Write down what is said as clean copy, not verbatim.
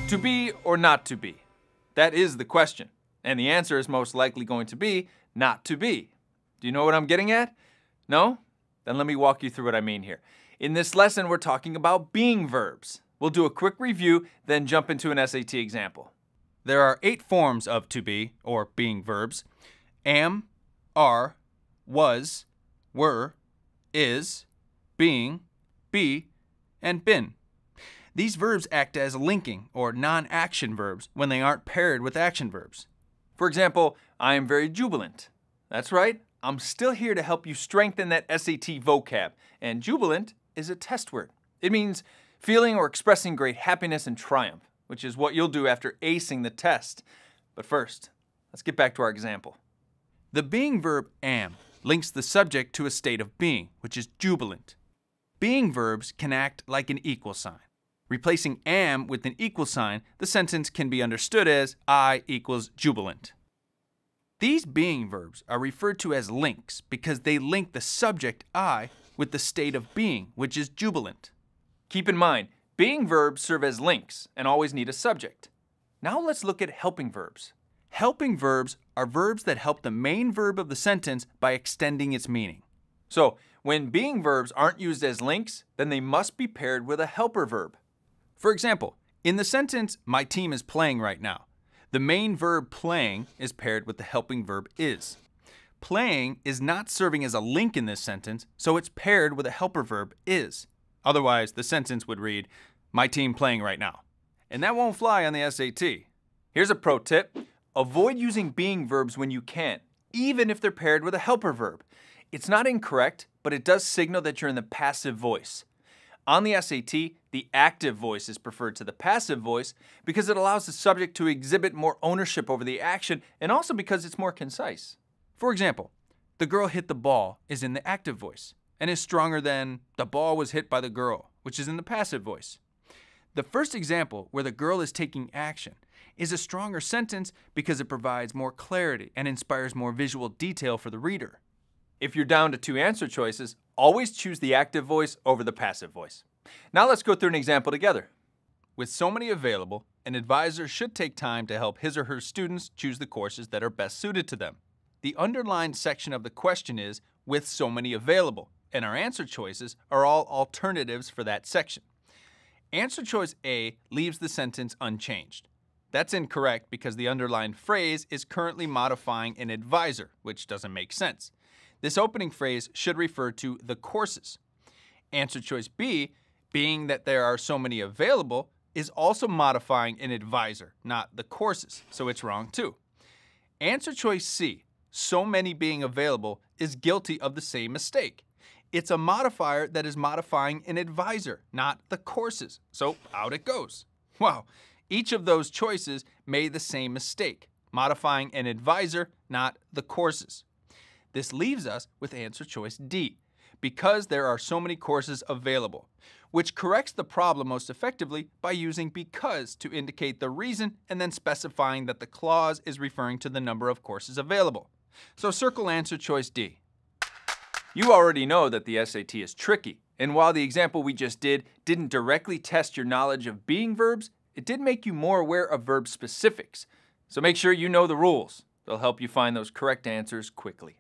To be or not to be? That is the question. And the answer is most likely going to be not to be. Do you know what I'm getting at? No? Then let me walk you through what I mean here. In this lesson, we're talking about being verbs. We'll do a quick review, then jump into an SAT example. There are 8 forms of to be, or being verbs: am, are, was, were, is, being, be, and been. These verbs act as linking or non-action verbs when they aren't paired with action verbs. For example, I am very jubilant. That's right, I'm still here to help you strengthen that SAT vocab, and jubilant is a test word. It means feeling or expressing great happiness and triumph, which is what you'll do after acing the test. But first, let's get back to our example. The being verb am links the subject to a state of being, which is jubilant. Being verbs can act like an equal sign. Replacing am with an equal sign, the sentence can be understood as I equals jubilant. These being verbs are referred to as links because they link the subject I with the state of being, which is jubilant. Keep in mind, being verbs serve as links and always need a subject. Now let's look at helping verbs. Helping verbs are verbs that help the main verb of the sentence by extending its meaning. So, when being verbs aren't used as links, then they must be paired with a helper verb. For example, in the sentence, my team is playing right now, the main verb playing is paired with the helping verb is. Playing is not serving as a link in this sentence, so it's paired with a helper verb is. Otherwise, the sentence would read, my team playing right now. And that won't fly on the SAT. Here's a pro tip. Avoid using being verbs when you can, even if they're paired with a helper verb. It's not incorrect, but it does signal that you're in the passive voice. On the SAT, the active voice is preferred to the passive voice because it allows the subject to exhibit more ownership over the action and also because it's more concise. For example, the girl hit the ball is in the active voice and is stronger than the ball was hit by the girl, which is in the passive voice. The first example, where the girl is taking action, is a stronger sentence because it provides more clarity and inspires more visual detail for the reader. If you're down to 2 answer choices, always choose the active voice over the passive voice. Now let's go through an example together. With so many available, an advisor should take time to help his or her students choose the courses that are best suited to them. The underlined section of the question is, with so many available, and our answer choices are all alternatives for that section. Answer choice A leaves the sentence unchanged. That's incorrect because the underlined phrase is currently modifying an advisor, which doesn't make sense. This opening phrase should refer to the courses. Answer choice B, being that there are so many available, is also modifying an advisor, not the courses, so it's wrong too. Answer choice C, so many being available, is guilty of the same mistake. It's a modifier that is modifying an advisor, not the courses, so out it goes. Wow, each of those choices made the same mistake, modifying an advisor, not the courses. This leaves us with answer choice D, because there are so many courses available, which corrects the problem most effectively by using because to indicate the reason and then specifying that the clause is referring to the number of courses available. So circle answer choice D. You already know that the SAT is tricky, and while the example we just didn't directly test your knowledge of being verbs, it did make you more aware of verb specifics. So make sure you know the rules. They'll help you find those correct answers quickly.